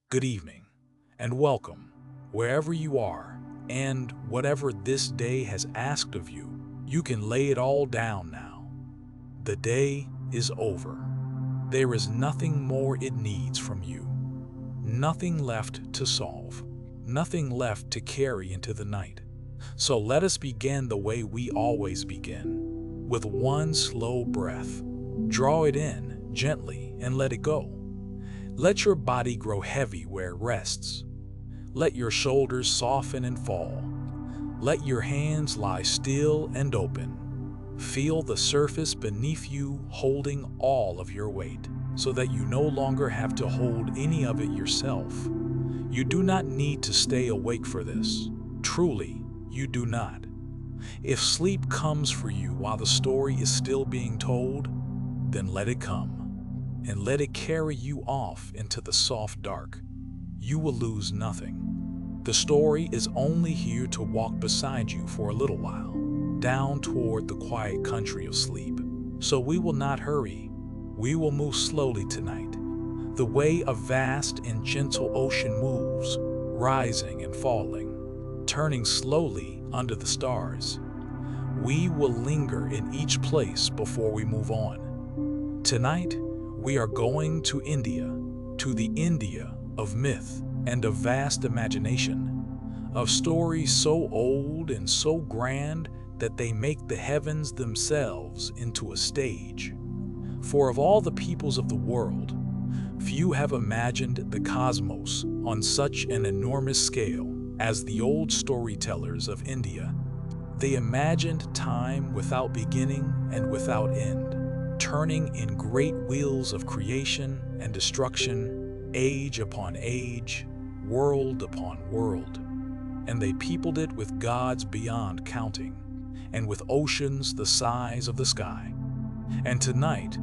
good evening, and welcome, wherever you are, and whatever this day has asked of you, you can lay it all down now. The day is over. There is nothing more it needs from you. Nothing left to solve. Nothing left to carry into the night. So let us begin the way we always begin, with one slow breath. Draw it in gently and let it go. Let your body grow heavy where it rests. Let your shoulders soften and fall. Let your hands lie still and open. Feel the surface beneath you holding all of your weight, so that you no longer have to hold any of it yourself. You do not need to stay awake for this. Truly, you do not. If sleep comes for you while the story is still being told, then let it come, and let it carry you off into the soft dark. You will lose nothing. The story is only here to walk beside you for a little while, down toward the quiet country of sleep. So we will not hurry. We will move slowly tonight, the way a vast and gentle ocean moves, rising and falling, turning slowly under the stars. We will linger in each place before we move on. Tonight, we are going to India, to the India of myth and of vast imagination, of stories so old and so grand that they make the heavens themselves into a stage. For of all the peoples of the world, few have imagined the cosmos on such an enormous scale as the old storytellers of India. They imagined time without beginning and without end, turning in great wheels of creation and destruction, age upon age, world upon world. And they peopled it with gods beyond counting, and with oceans the size of the sky. And tonight,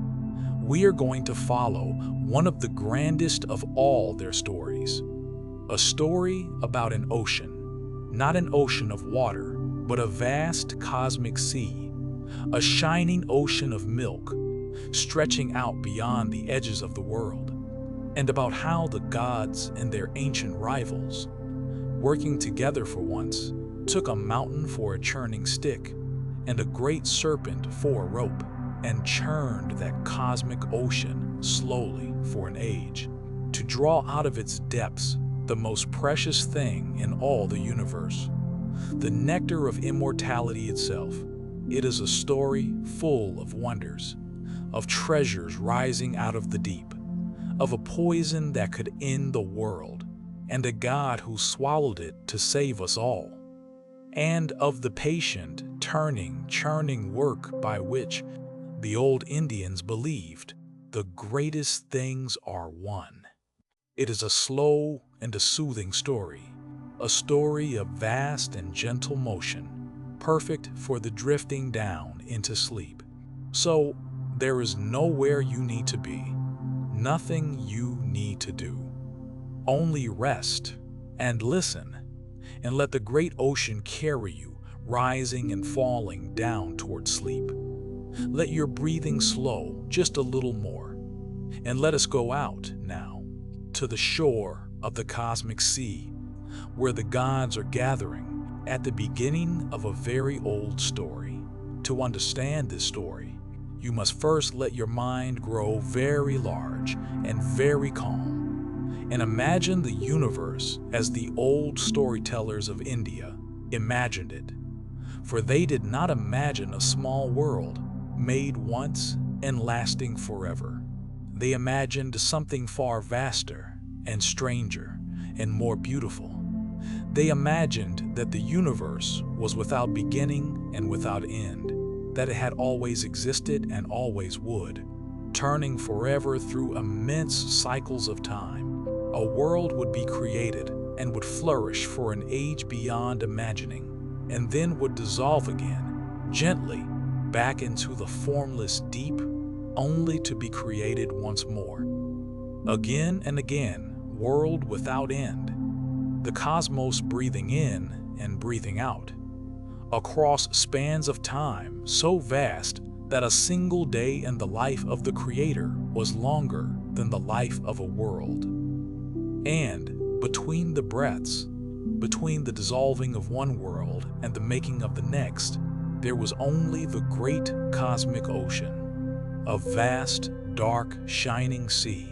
we are going to follow one of the grandest of all their stories. A story about an ocean, not an ocean of water, but a vast cosmic sea, a shining ocean of milk, stretching out beyond the edges of the world, and about how the gods and their ancient rivals, working together for once, took a mountain for a churning stick and a great serpent for a rope, and churned that cosmic ocean slowly for an age, to draw out of its depths the most precious thing in all the universe, the nectar of immortality itself. It is a story full of wonders, of treasures rising out of the deep, of a poison that could end the world, and a God who swallowed it to save us all, and of the patient, turning, churning work by which the old Indians believed the greatest things are won. It is a slow and a soothing story, a story of vast and gentle motion, perfect for the drifting down into sleep. So there is nowhere you need to be, nothing you need to do. Only rest and listen, and let the great ocean carry you, rising and falling down toward sleep. Let your breathing slow just a little more, and let us go out now to the shore of the cosmic sea, where the gods are gathering at the beginning of a very old story. To understand this story, you must first let your mind grow very large and very calm, and imagine the universe as the old storytellers of India imagined it. For they did not imagine a small world made once and lasting forever. They imagined something far vaster and stranger and more beautiful. They imagined that the universe was without beginning and without end, that it had always existed and always would, turning forever through immense cycles of time. A world would be created and would flourish for an age beyond imagining, and then would dissolve again, gently, back into the formless deep, only to be created once more. Again and again, world without end, the cosmos breathing in and breathing out, across spans of time so vast that a single day in the life of the Creator was longer than the life of a world. And between the breaths, between the dissolving of one world and the making of the next, there was only the great cosmic ocean, a vast, dark, shining sea,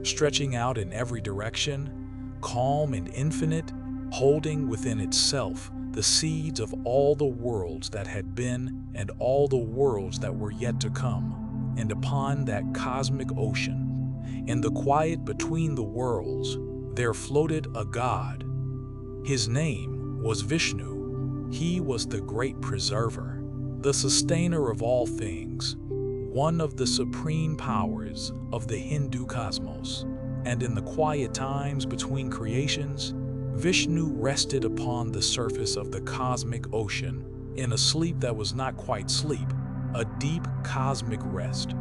stretching out in every direction, calm and infinite, holding within itself the seeds of all the worlds that had been and all the worlds that were yet to come. And upon that cosmic ocean, in the quiet between the worlds, there floated a god. His name was Vishnu. He was the great preserver, the sustainer of all things, one of the supreme powers of the Hindu cosmos. And in the quiet times between creations, Vishnu rested upon the surface of the cosmic ocean in a sleep that was not quite sleep, a deep cosmic rest.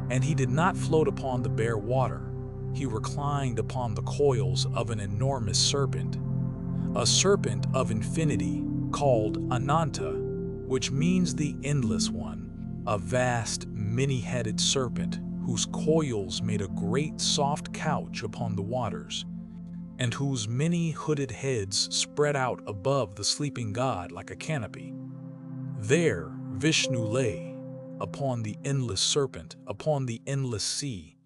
And he did not float upon the bare water. He reclined upon the coils of an enormous serpent, a serpent of infinity called Ananta, which means the endless one, a vast, many-headed serpent whose coils made a great soft couch upon the waters, and whose many hooded heads spread out above the sleeping god like a canopy. There Vishnu lay, upon the endless serpent, upon the endless sea,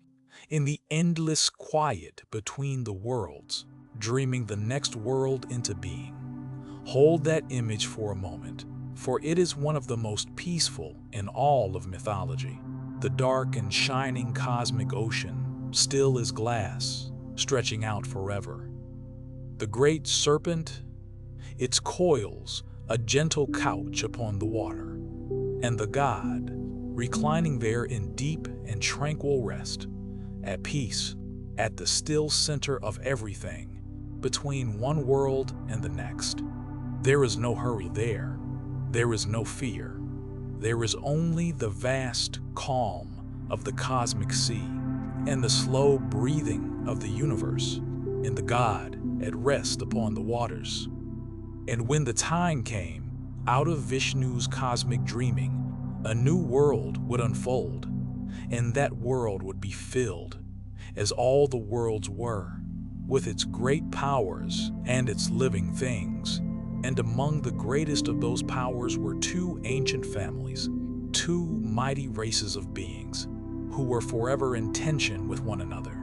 in the endless quiet between the worlds, dreaming the next world into being. Hold that image for a moment, for it is one of the most peaceful in all of mythology. The dark and shining cosmic ocean, still as glass, stretching out forever. The great serpent, its coils, a gentle couch upon the water, and the god, reclining there in deep and tranquil rest, at peace, at the still center of everything, between one world and the next. There is no hurry there. There is no fear. There is only the vast calm of the cosmic sea and the slow breathing of the universe, and the god at rest upon the waters. And when the time came, out of Vishnu's cosmic dreaming, a new world would unfold, and that world would be filled, as all the worlds were, with its great powers and its living things. And among the greatest of those powers were two ancient families, two mighty races of beings, who were forever in tension with one another.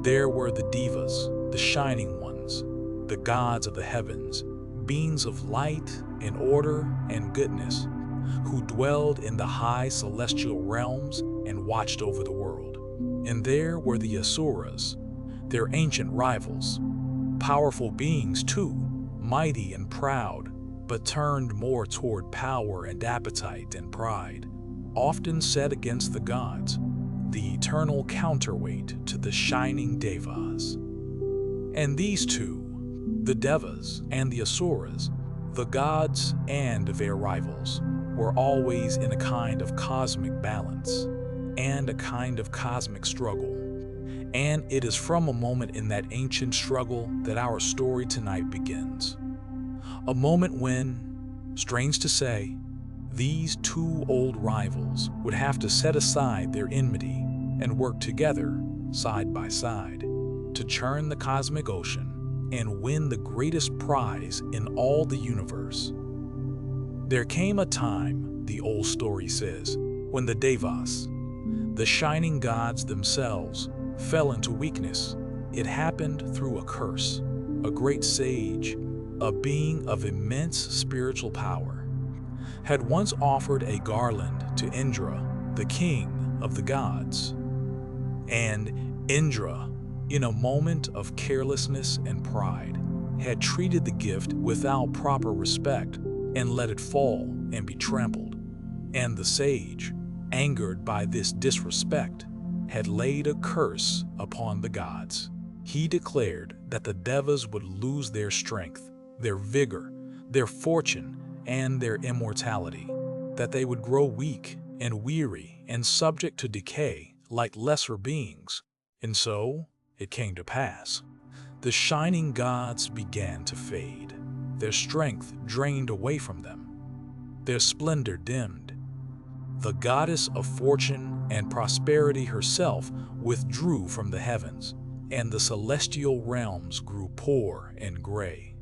There were the Devas, the shining ones, the gods of the heavens, beings of light and order and goodness, who dwelled in the high celestial realms and watched over the world. And there were the Asuras, their ancient rivals, powerful beings too, mighty and proud, but turned more toward power and appetite and pride, often set against the gods, the eternal counterweight to the shining Devas. And these two, the Devas and the Asuras, the gods and their rivals, were always in a kind of cosmic balance and a kind of cosmic struggle. And it is from a moment in that ancient struggle that our story tonight begins. A moment when, strange to say, these two old rivals would have to set aside their enmity and work together, side by side, to churn the cosmic ocean and win the greatest prize in all the universe. There came a time, the old story says, when the Devas, the shining gods themselves, fell into weakness. It happened through a curse. A great sage, a being of immense spiritual power, had once offered a garland to Indra, the king of the gods. And Indra, in a moment of carelessness and pride, had treated the gift without proper respect and let it fall and be trampled. And the sage, angered by this disrespect, had laid a curse upon the gods. He declared that the Devas would lose their strength, their vigor, their fortune, and their immortality, that they would grow weak and weary and subject to decay like lesser beings. And so it came to pass. The shining gods began to fade, their strength drained away from them, their splendor dimmed. The goddess of fortune and prosperity herself withdrew from the heavens, and the celestial realms grew poor and gray.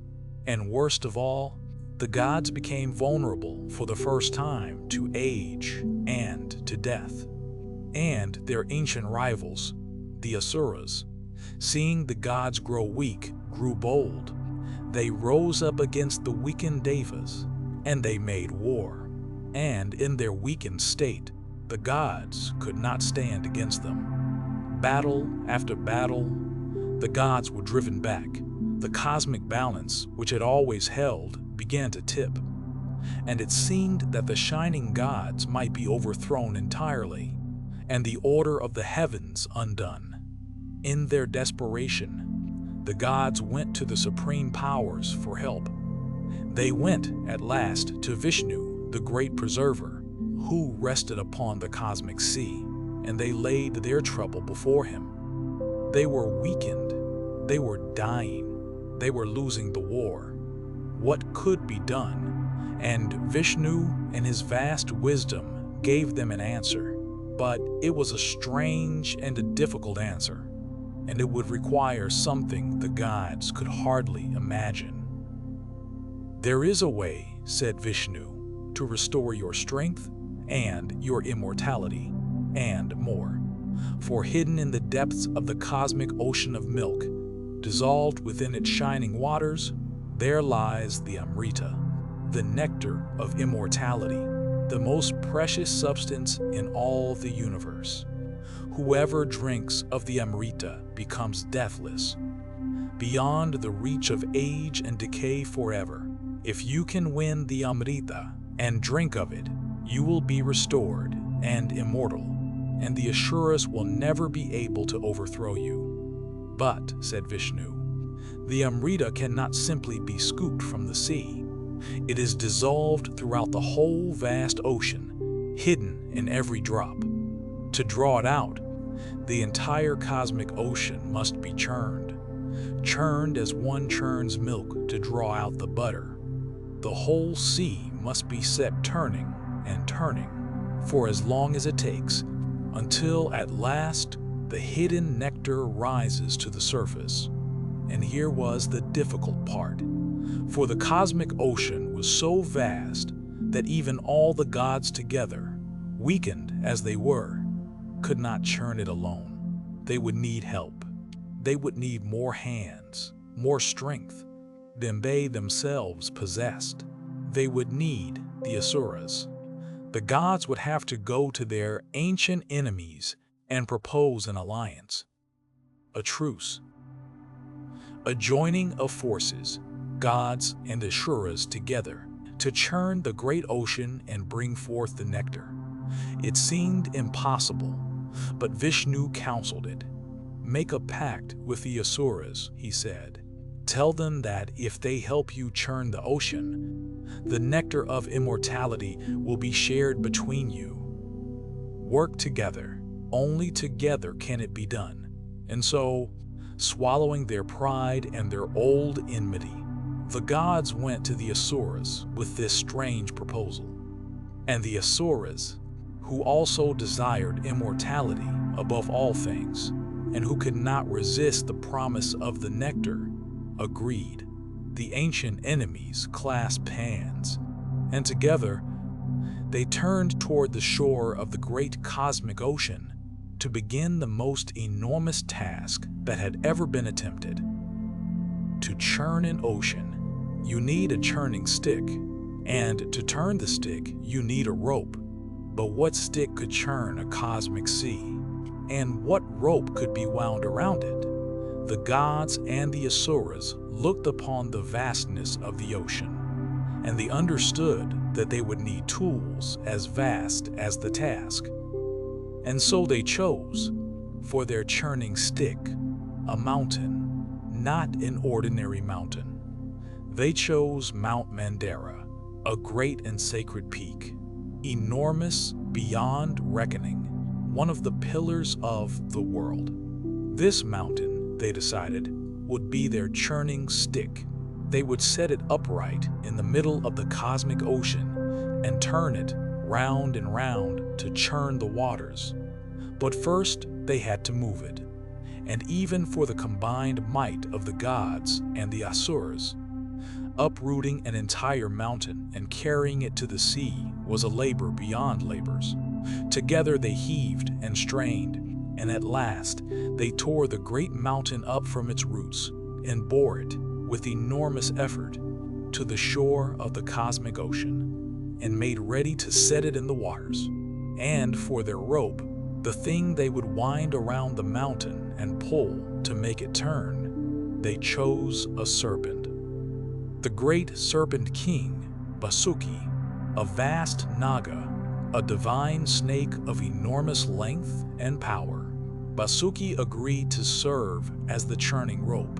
And worst of all, the gods became vulnerable for the first time to age and to death. And their ancient rivals, the asuras, seeing the gods grow weak, grew bold. They rose up against the weakened devas, and they made war. And in their weakened state, the gods could not stand against them. Battle after battle, the gods were driven back. The cosmic balance, which had always held, began to tip. And it seemed that the shining gods might be overthrown entirely, and the order of the heavens undone. In their desperation, the gods went to the supreme powers for help. They went, at last, to Vishnu, the great preserver, who rested upon the cosmic sea, and they laid their trouble before him. They were weakened. They were dying. They were losing the war. What could be done? And Vishnu, in his vast wisdom, gave them an answer. But it was a strange and a difficult answer, and it would require something the gods could hardly imagine. "There is a way," said Vishnu, "to restore your strength and your immortality, and more. For hidden in the depths of the cosmic ocean of milk, dissolved within its shining waters, there lies the Amrita, the nectar of immortality, the most precious substance in all the universe. Whoever drinks of the Amrita becomes deathless, beyond the reach of age and decay forever. If you can win the Amrita and drink of it, you will be restored and immortal, and the Asuras will never be able to overthrow you." "But," said Vishnu, "the Amrita cannot simply be scooped from the sea. It is dissolved throughout the whole vast ocean, hidden in every drop. To draw it out, the entire cosmic ocean must be churned as one churns milk to draw out the butter. The whole sea must be set turning and turning for as long as it takes, until at last the hidden nectar rises to the surface." And here was the difficult part, for the cosmic ocean was so vast that even all the gods together, weakened as they were, could not churn it alone. They would need help. They would need more hands, more strength than they themselves possessed. They would need the Asuras. The gods would have to go to their ancient enemies and propose an alliance, a truce, a joining of forces, gods and Asuras together, to churn the great ocean and bring forth the nectar. It seemed impossible, but Vishnu counseled it. "Make a pact with the Asuras," he said. "Tell them that if they help you churn the ocean, the nectar of immortality will be shared between you. Work together. Only together can it be done." And so, swallowing their pride and their old enmity, the gods went to the Asuras with this strange proposal. And the Asuras, who also desired immortality above all things, and who could not resist the promise of the nectar, agreed. The ancient enemies clasped hands, and together they turned toward the shore of the great cosmic ocean to begin the most enormous task that had ever been attempted. To churn an ocean, you need a churning stick, and to turn the stick, you need a rope. But what stick could churn a cosmic sea? And what rope could be wound around it? The gods and the Asuras looked upon the vastness of the ocean, and they understood that they would need tools as vast as the task. And so they chose, for their churning stick, a mountain, not an ordinary mountain. They chose Mount Mandara, a great and sacred peak, enormous beyond reckoning, one of the pillars of the world. This mountain, they decided, would be their churning stick. They would set it upright in the middle of the cosmic ocean and turn it round and round to churn the waters. But first, they had to move it. and even for the combined might of the gods and the asuras. Uprooting an entire mountain and carrying it to the sea was a labor beyond labors. Together they heaved and strained, and at last they tore the great mountain up from its roots and bore it, with enormous effort, to the shore of the cosmic ocean, and made ready to set it in the waters. And for their rope, the thing they would wind around the mountain and pull to make it turn, they chose a serpent. The great serpent king, Vasuki, a vast naga, a divine snake of enormous length and power. Vasuki agreed to serve as the churning rope.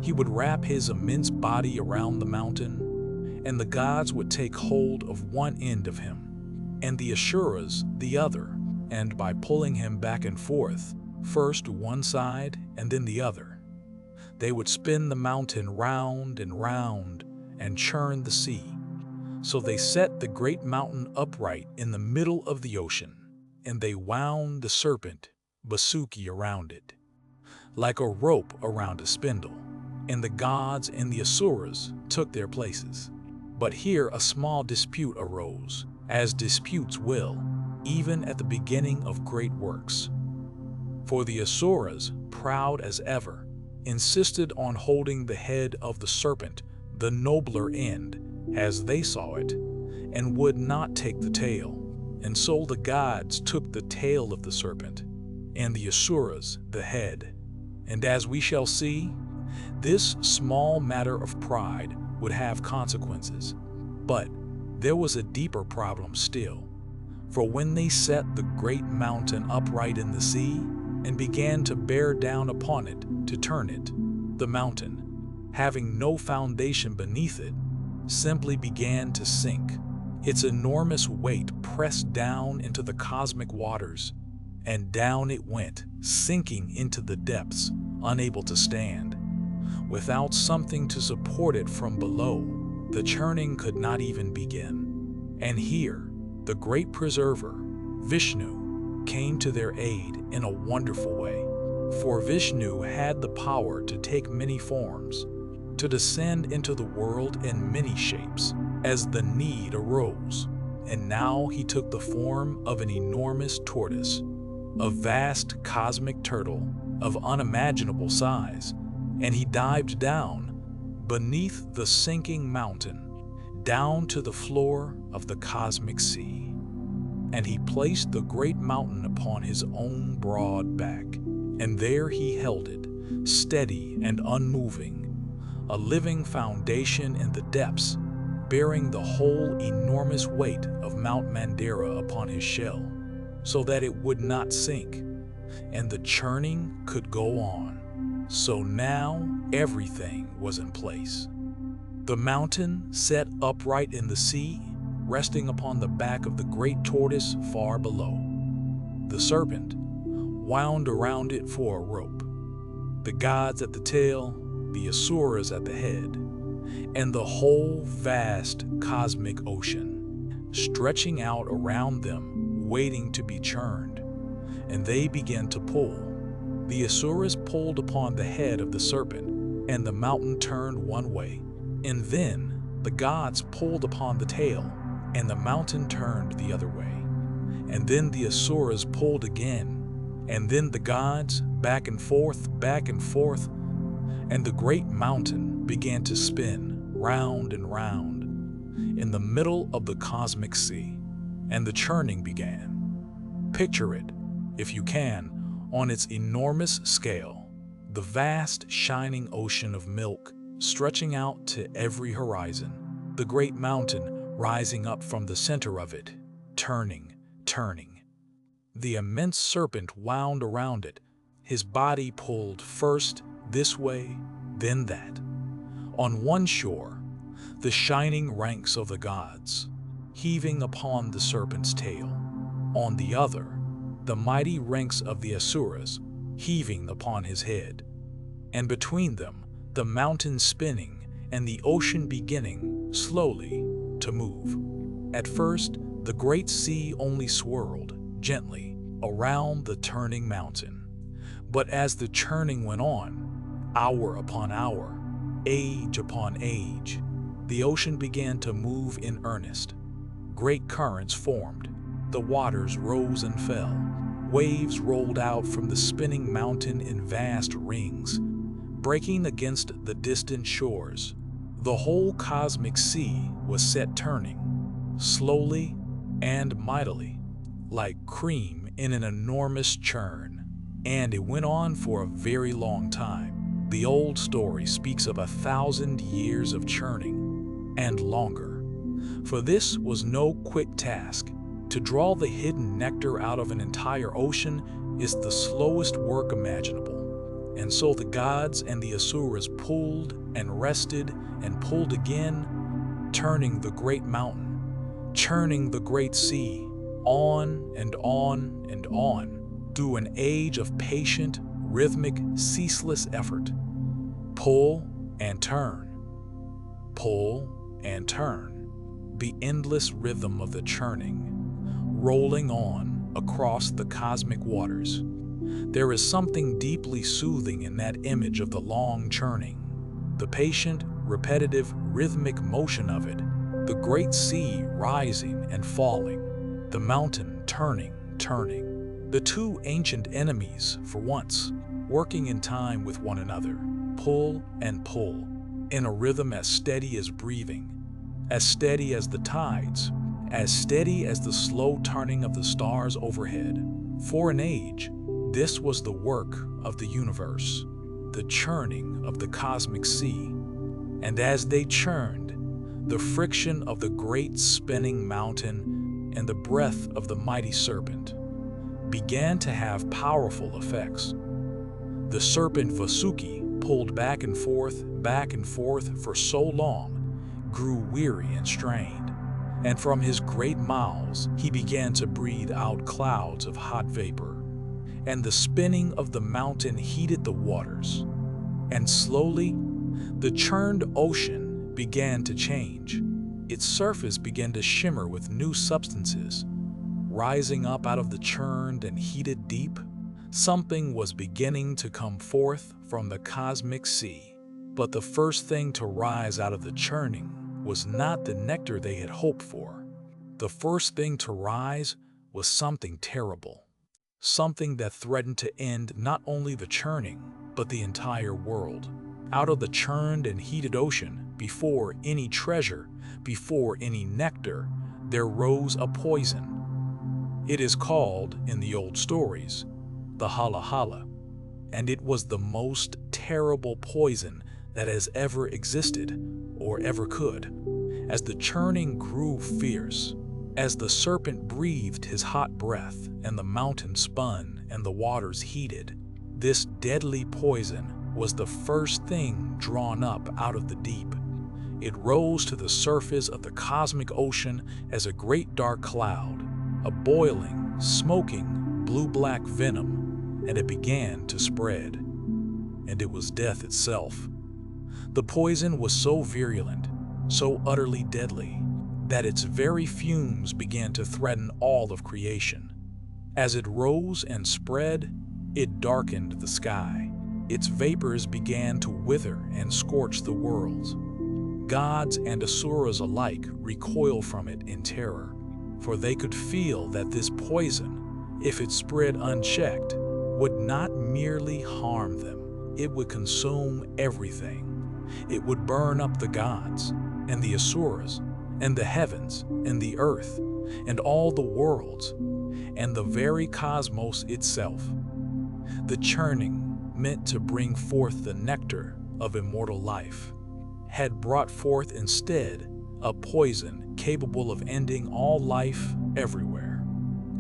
He would wrap his immense body around the mountain, and the gods would take hold of one end of him, and the asuras the other, and by pulling him back and forth, first one side and then the other, they would spin the mountain round and churn the sea. So they set the great mountain upright in the middle of the ocean, and they wound the serpent, Vasuki, around it, like a rope around a spindle, and the gods and the asuras took their places. But here a small dispute arose, as disputes will, even at the beginning of great works. For the asuras, proud as ever, insisted on holding the head of the serpent, the nobler end, as they saw it, and would not take the tail. And so the gods took the tail of the serpent, and the asuras the head. And as we shall see, this small matter of pride would have consequences. But there was a deeper problem still. For when they set the great mountain upright in the sea and began to bear down upon it to turn it, the mountain, having no foundation beneath it, simply began to sink. Its enormous weight pressed down into the cosmic waters, and down it went, sinking into the depths, unable to stand. Without something to support it from below, the churning could not even begin. And here, the great preserver, Vishnu, came to their aid in a wonderful way. For Vishnu had the power to take many forms, to descend into the world in many shapes, as the need arose. And now he took the form of an enormous tortoise, a vast cosmic turtle of unimaginable size, and he dived down beneath the sinking mountain, down to the floor of the cosmic sea. And he placed the great mountain upon his own broad back, and there he held it, steady and unmoving, a living foundation in the depths, bearing the whole enormous weight of Mount Mandara upon his shell, so that it would not sink, and the churning could go on. So now everything was in place. The mountain set upright in the sea, resting upon the back of the great tortoise far below. The serpent wound around it for a rope, the gods at the tail, the asuras at the head, and the whole vast cosmic ocean, stretching out around them, waiting to be churned. And they began to pull. The asuras pulled upon the head of the serpent, and the mountain turned one way. And then the gods pulled upon the tail, and the mountain turned the other way. And then the asuras pulled again, and then the gods, back and forth, and the great mountain began to spin round and round in the middle of the cosmic sea, and the churning began. Picture it, if you can, on its enormous scale, the vast shining ocean of milk stretching out to every horizon, the great mountain rising up from the center of it, turning. The immense serpent wound around it, his body pulled first this way, then that. On one shore, the shining ranks of the gods, heaving upon the serpent's tail. On the other, the mighty ranks of the asuras, heaving upon his head. And between them, the mountain spinning and the ocean beginning, slowly, to move. At first, the great sea only swirled, gently, around the turning mountain. But as the churning went on, hour upon hour, age upon age, the ocean began to move in earnest. Great currents formed, the waters rose and fell, waves rolled out from the spinning mountain in vast rings, breaking against the distant shores. The whole cosmic sea was set turning, slowly and mightily, like cream in an enormous churn. And it went on for a very long time. The old story speaks of 1,000 years of churning, and longer. For this was no quick task. To draw the hidden nectar out of an entire ocean is the slowest work imaginable. And so the gods and the asuras pulled and rested and pulled again, turning the great mountain, churning the great sea, on and on and on, through an age of patient, rhythmic, ceaseless effort. Pull and turn, pull and turn, the endless rhythm of the churning, rolling on across the cosmic waters. There is something deeply soothing in that image of the long churning, the patient, repetitive, rhythmic motion of it, the great sea rising and falling, the mountain turning, the two ancient enemies, for once, working in time with one another, pull and pull, in a rhythm as steady as breathing, as steady as the tides, as steady as the slow turning of the stars overhead. For an age, this was the work of the universe, the churning of the cosmic sea. And as they churned, the friction of the great spinning mountain and the breath of the mighty serpent began to have powerful effects. The serpent Vasuki, pulled back and forth for so long, grew weary and strained, and from his great mouths he began to breathe out clouds of hot vapor. And the spinning of the mountain heated the waters, and slowly the churned ocean began to change. Its surface began to shimmer with new substances. Rising up out of the churned and heated deep, something was beginning to come forth from the cosmic sea. But the first thing to rise out of the churning was not the nectar they had hoped for. The first thing to rise was something terrible, something that threatened to end not only the churning, but the entire world. Out of the churned and heated ocean, before any treasure, before any nectar, there rose a poison. It is called, in the old stories, the hala hala, and it was the most terrible poison that has ever existed or ever could. As the churning grew fierce, as the serpent breathed his hot breath and the mountain spun and the waters heated, this deadly poison was the first thing drawn up out of the deep. It rose to the surface of the cosmic ocean as a great dark cloud, a boiling, smoking, blue-black venom, and it began to spread. And it was death itself. The poison was so virulent, so utterly deadly, that its very fumes began to threaten all of creation. As it rose and spread, it darkened the sky. Its vapors began to wither and scorch the worlds. Gods and asuras alike recoil from it in terror, for they could feel that this poison, if it spread unchecked, would not merely harm them, it would consume everything. It would burn up the gods, and the asuras, and the heavens, and the earth, and all the worlds, and the very cosmos itself. The churning, meant to bring forth the nectar of immortal life, had brought forth instead a poison capable of ending all life everywhere.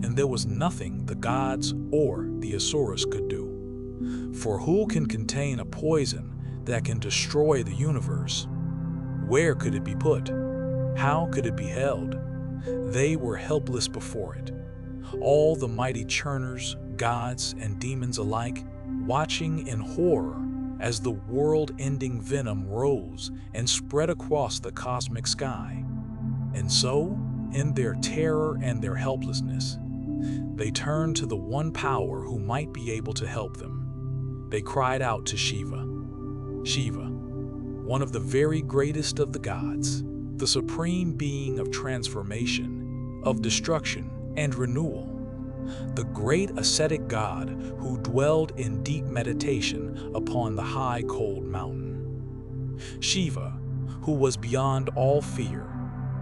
And there was nothing the gods or the asuras could do. For who can contain a poison that can destroy the universe? Where could it be put? How could it be held? They were helpless before it. All the mighty churners, gods and demons alike, watching in horror as the world-ending venom rose and spread across the cosmic sky. And so, in their terror and their helplessness, they turned to the one power who might be able to help them. they cried out to Shiva. Shiva, one of the very greatest of the gods, the supreme being of transformation, of destruction and renewal, the great ascetic god who dwelled in deep meditation upon the high cold mountain. Shiva, who was beyond all fear,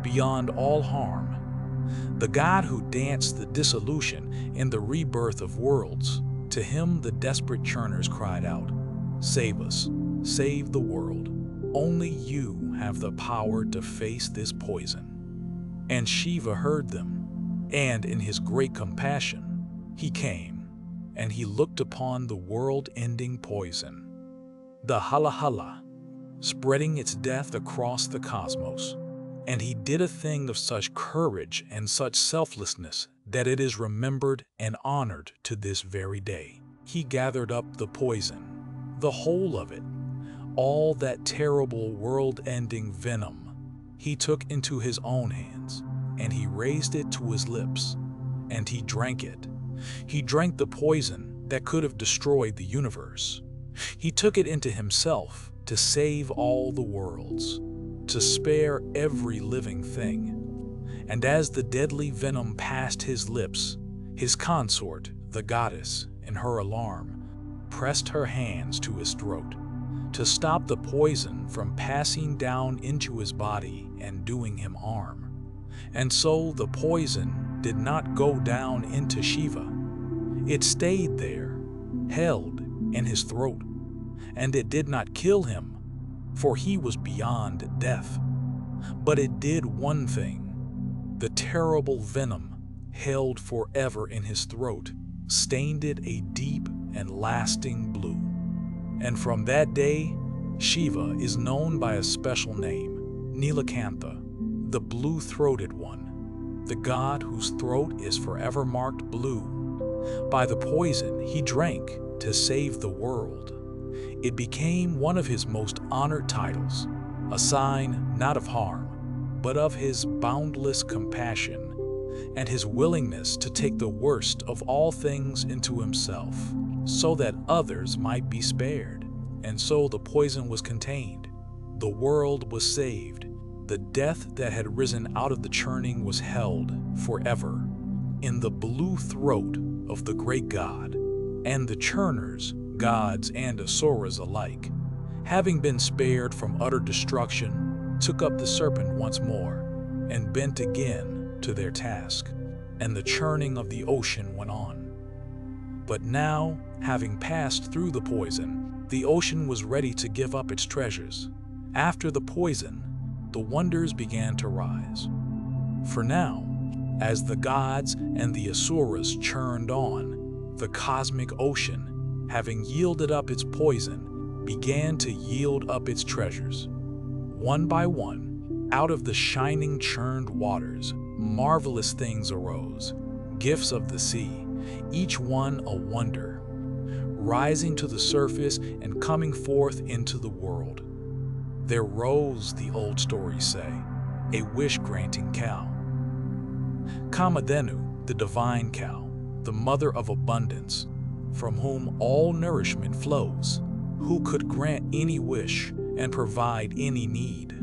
beyond all harm, the god who danced the dissolution in the rebirth of worlds. To him the desperate churners cried out, "Save us, save the world. Only you have the power to face this poison." And Shiva heard them, and in his great compassion, he came, and he looked upon the world-ending poison, the Hala Hala, spreading its death across the cosmos. And he did a thing of such courage and such selflessness that it is remembered and honored to this very day. He gathered up the poison, the whole of it, all that terrible world-ending venom. He took into his own hands, and he raised it to his lips, and he drank it. He drank the poison that could have destroyed the universe. He took it into himself to save all the worlds, to spare every living thing. And as the deadly venom passed his lips, his consort, the goddess, in her alarm, pressed her hands to his throat to stop the poison from passing down into his body and doing him harm. And so the poison did not go down into Shiva. It stayed there, held in his throat, and it did not kill him, for he was beyond death. But it did one thing. The terrible venom, held forever in his throat, stained it a deep and lasting blue. And from that day, Shiva is known by a special name, Nilakantha, the blue-throated one, the god whose throat is forever marked blue. By the poison he drank to save the world, it became one of his most honored titles, a sign not of harm, but of his boundless compassion and his willingness to take the worst of all things into himself, so that others might be spared. And so the poison was contained, the world was saved, the death that had risen out of the churning was held forever in the blue throat of the great god. And the churners, gods and asuras alike, having been spared from utter destruction, took up the serpent once more and bent again to their task, and the churning of the ocean went on. But now, having passed through the poison, the ocean was ready to give up its treasures. After the poison, the wonders began to rise. For now, as the gods and the asuras churned on, the cosmic ocean, having yielded up its poison, began to yield up its treasures. One by one, out of the shining churned waters, marvelous things arose, gifts of the sea, each one a wonder, rising to the surface and coming forth into the world. There rose, the old stories say, a wish-granting cow. Kamadhenu, the divine cow, the mother of abundance, from whom all nourishment flows, who could grant any wish and provide any need.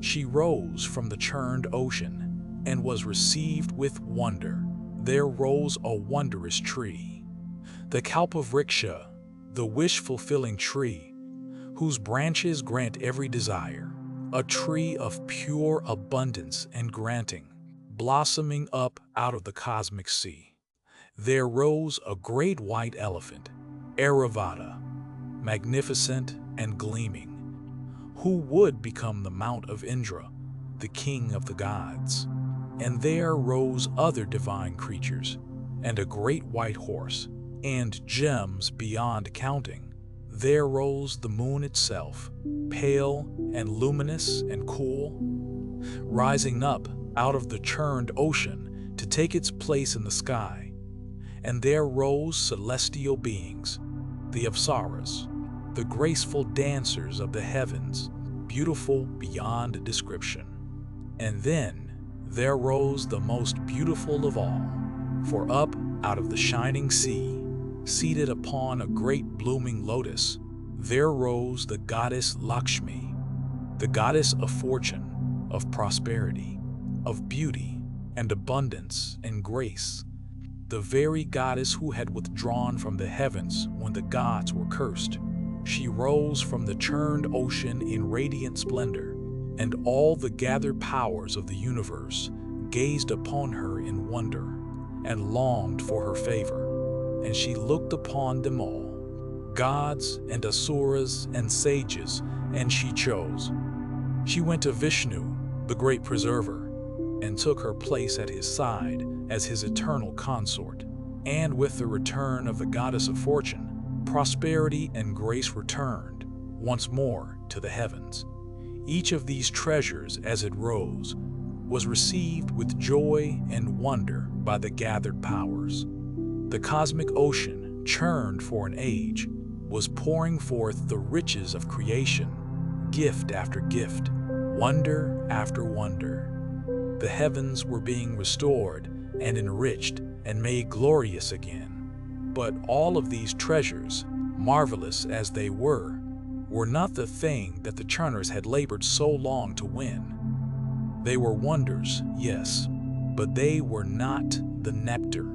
She rose from the churned ocean and was received with wonder. There rose a wondrous tree, the Kalpavriksha, the wish-fulfilling tree, whose branches grant every desire, a tree of pure abundance and granting, blossoming up out of the cosmic sea. There rose a great white elephant, Airavata, magnificent and gleaming, who would become the Mount of Indra, the king of the gods. And there rose other divine creatures, and a great white horse, and gems beyond counting. There rose the moon itself, pale and luminous and cool, rising up out of the churned ocean to take its place in the sky. And there rose celestial beings, the Apsaras, the graceful dancers of the heavens, beautiful beyond description. And then there rose the most beautiful of all, for up out of the shining sea seated upon a great blooming lotus, there rose the goddess Lakshmi, the goddess of fortune, of prosperity, of beauty and abundance and grace, the very goddess who had withdrawn from the heavens when the gods were cursed. She rose from the churned ocean in radiant splendor, and all the gathered powers of the universe gazed upon her in wonder and longed for her favor. And she looked upon them all, gods and asuras and sages, and she chose. She went to Vishnu, the great preserver, and took her place at his side as his eternal consort. And with the return of the goddess of fortune, prosperity and grace returned once more to the heavens. Each of these treasures, as it rose, was received with joy and wonder by the gathered powers. The cosmic ocean, churned for an age, was pouring forth the riches of creation, gift after gift, wonder after wonder. The heavens were being restored and enriched and made glorious again. But all of these treasures, marvelous as they were not the thing that the churners had labored so long to win. They were wonders, yes, but they were not the nectar.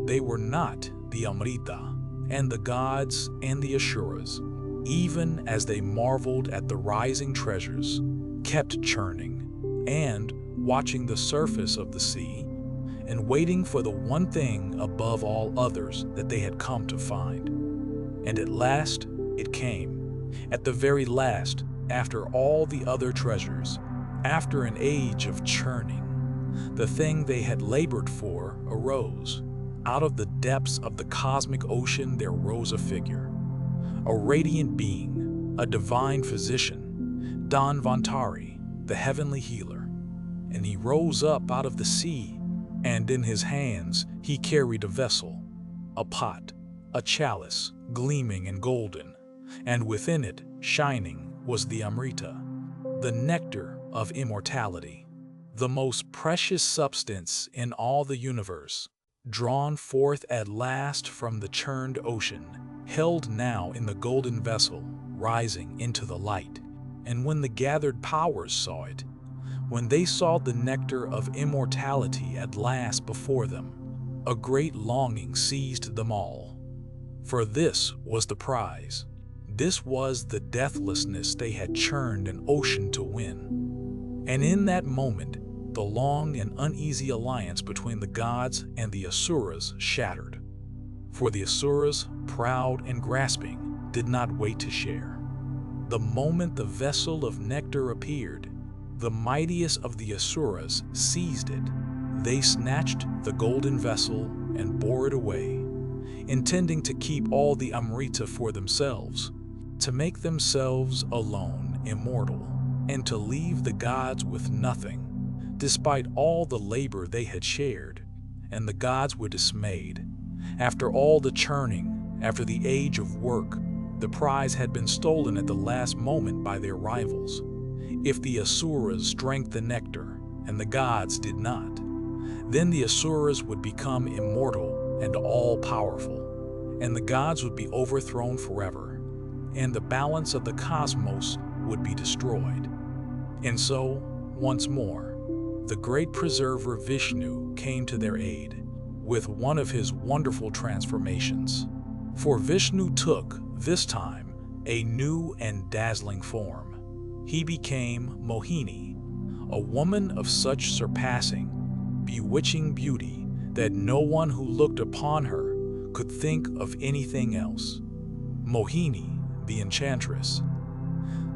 They were not the amrita, and the gods and the asuras, even as they marveled at the rising treasures, kept churning and watching the surface of the sea and waiting for the one thing above all others that they had come to find. And at last it came. At the very last, after all the other treasures, after an age of churning, the thing they had labored for arose. Out of the depths of the cosmic ocean there rose a figure, a radiant being, a divine physician, Dhanvantari, the heavenly healer. And he rose up out of the sea, and in his hands he carried a vessel, a pot, a chalice, gleaming and golden, and within it, shining, was the amrita, the nectar of immortality, the most precious substance in all the universe, drawn forth at last from the churned ocean, held now in the golden vessel, rising into the light. And when the gathered powers saw it, when they saw the nectar of immortality at last before them, a great longing seized them all. For this was the prize. This was the deathlessness they had churned an ocean to win. And in that moment, the long and uneasy alliance between the gods and the asuras shattered. For the asuras, proud and grasping, did not wait to share. The moment the vessel of nectar appeared, the mightiest of the asuras seized it. They snatched the golden vessel and bore it away, intending to keep all the amrita for themselves, to make themselves alone immortal, and to leave the gods with nothing, despite all the labor they had shared. And the gods were dismayed. After all the churning, after the age of work, the prize had been stolen at the last moment by their rivals. If the asuras drank the nectar and the gods did not, then the asuras would become immortal and all-powerful, and the gods would be overthrown forever, and the balance of the cosmos would be destroyed. And so, once more, the great preserver Vishnu came to their aid with one of his wonderful transformations. For Vishnu took, this time, a new and dazzling form. He became Mohini, a woman of such surpassing, bewitching beauty that no one who looked upon her could think of anything else. Mohini, the enchantress,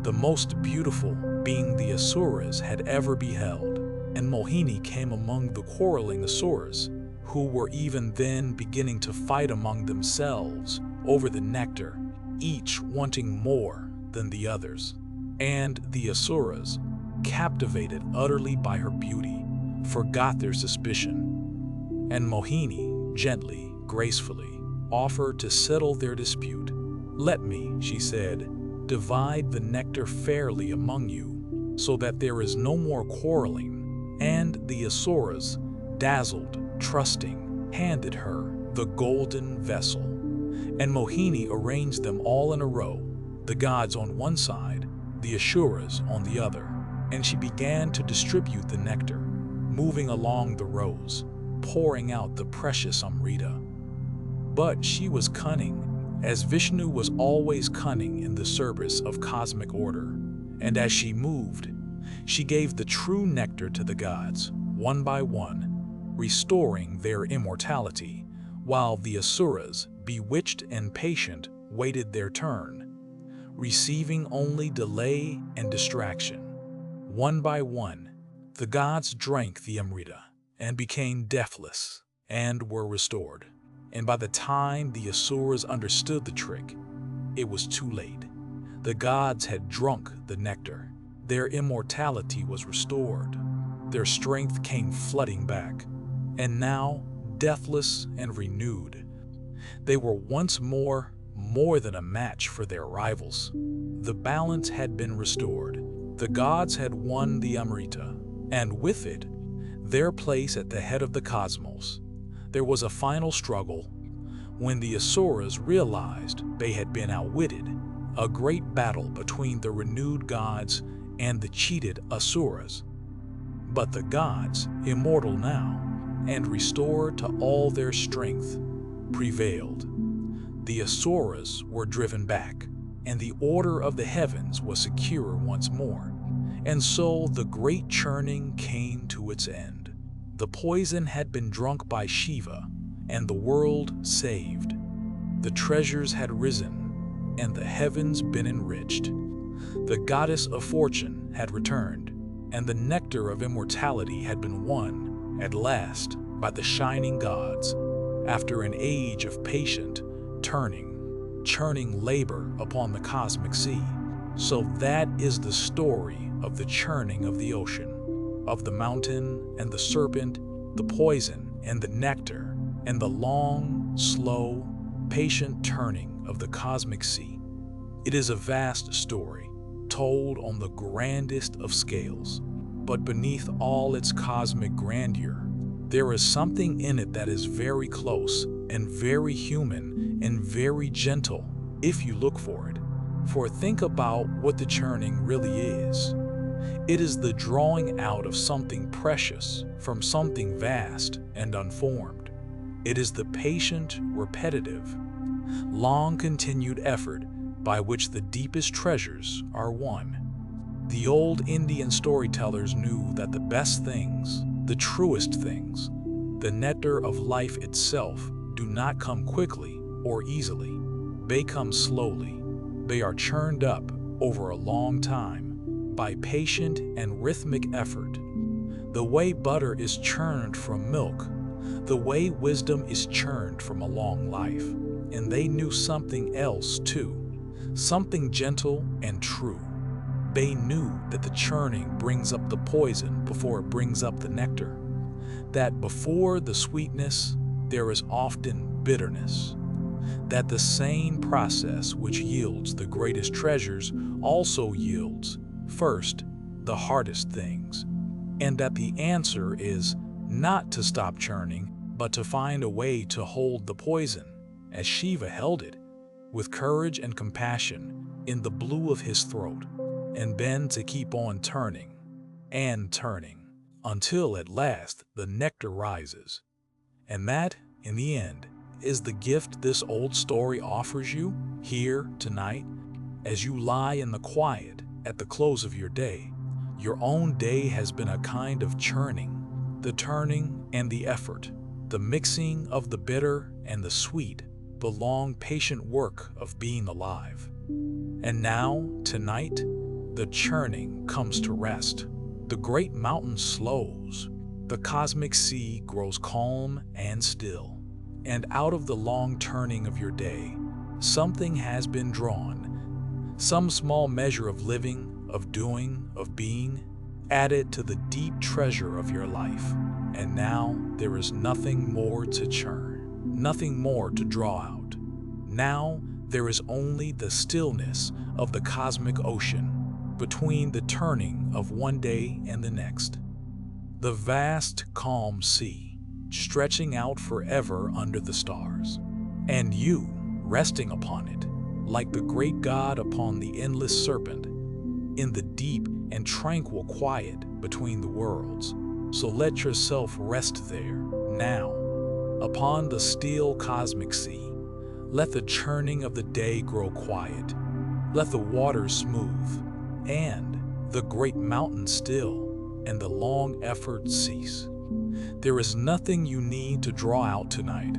the most beautiful being the asuras had ever beheld. And Mohini came among the quarreling asuras, who were even then beginning to fight among themselves over the nectar, each wanting more than the others. And the asuras, captivated utterly by her beauty, forgot their suspicion. And Mohini, gently, gracefully, offered to settle their dispute. "Let me," she said, "divide the nectar fairly among you, so that there is no more quarreling." And the asuras, dazzled, trusting, handed her the golden vessel. and Mohini arranged them all in a row, the gods on one side, the asuras on the other, and she began to distribute the nectar, moving along the rows, pouring out the precious Amrita. But she was cunning, as Vishnu was always cunning in the service of cosmic order, and as she moved, she gave the true nectar to the gods, one by one, restoring their immortality, while the asuras, bewitched and patient, waited their turn, receiving only delay and distraction. One by one, the gods drank the Amrita and became deathless and were restored. And by the time the asuras understood the trick, it was too late. The gods had drunk the nectar. Their immortality was restored. Their strength came flooding back. And now, deathless and renewed, they were once more than a match for their rivals. The balance had been restored. The gods had won the Amrita, and with it, their place at the head of the cosmos. There was a final struggle. When the asuras realized they had been outwitted, a great battle between the renewed gods and the cheated asuras. But the gods, immortal now, and restored to all their strength, prevailed. The asuras were driven back, and the order of the heavens was secure once more. And so the great churning came to its end. The poison had been drunk by Shiva, and the world saved. The treasures had risen, and the heavens been enriched. The goddess of fortune had returned, and the nectar of immortality had been won, at last, by the shining gods, after an age of patient, churning labor upon the cosmic sea. So that is the story of the churning of the ocean, of the mountain and the serpent, the poison and the nectar, and the long, slow, patient turning of the cosmic sea. It is a vast story, told on the grandest of scales. But beneath all its cosmic grandeur, there is something in it that is very close and very human and very gentle if you look for it. For think about what the churning really is. It is the drawing out of something precious from something vast and unformed. It is the patient, repetitive, long-continued effort by which the deepest treasures are won. The old Indian storytellers knew that the best things, the truest things, the nectar of life itself, do not come quickly or easily. They come slowly. They are churned up over a long time by patient and rhythmic effort. The way butter is churned from milk, the way wisdom is churned from a long life. And they knew something else too, something gentle and true. They knew that the churning brings up the poison before it brings up the nectar, that before the sweetness there is often bitterness, that the same process which yields the greatest treasures also yields, first, the hardest things, and that the answer is not to stop churning, but to find a way to hold the poison, as Shiva held it, with courage and compassion in the blue of his throat, and then to keep on turning and turning until at last the nectar rises. And that, in the end, is the gift this old story offers you here tonight as you lie in the quiet at the close of your day. Your own day has been a kind of churning, the turning and the effort, the mixing of the bitter and the sweet, the long patient work of being alive. And now, tonight, the churning comes to rest. The great mountain slows. The cosmic sea grows calm and still. And out of the long turning of your day, something has been drawn. Some small measure of living, of doing, of being, added to the deep treasure of your life. And now there is nothing more to churn, nothing more to draw out. Now there is only the stillness of the cosmic ocean between the turning of one day and the next. The vast, calm sea, stretching out forever under the stars. And you, resting upon it, like the great God upon the endless serpent, in the deep and tranquil quiet between the worlds. So let yourself rest there, now, upon the still cosmic sea. Let the churning of the day grow quiet. Let the waters smooth, and the great mountain still, and the long effort cease. There is nothing you need to draw out tonight.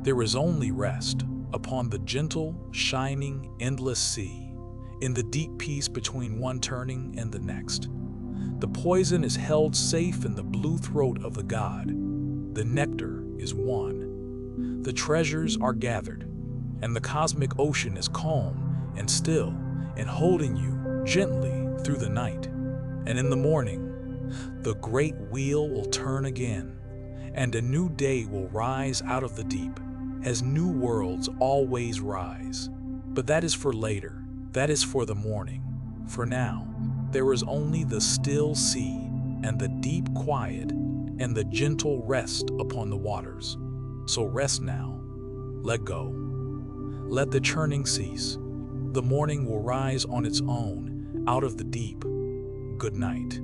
There is only rest upon the gentle, shining, endless sea, in the deep peace between one turning and the next. The poison is held safe in the blue throat of the god. The nectar is won. The treasures are gathered, and the cosmic ocean is calm and still and holding you gently through the night. And in the morning, the great wheel will turn again, and a new day will rise out of the deep, as new worlds always rise. But that is for later. That is for the morning. For now, there is only the still sea and the deep quiet and the gentle rest upon the waters. So rest now. Let go. Let the churning cease. The morning will rise on its own out of the deep. Good night.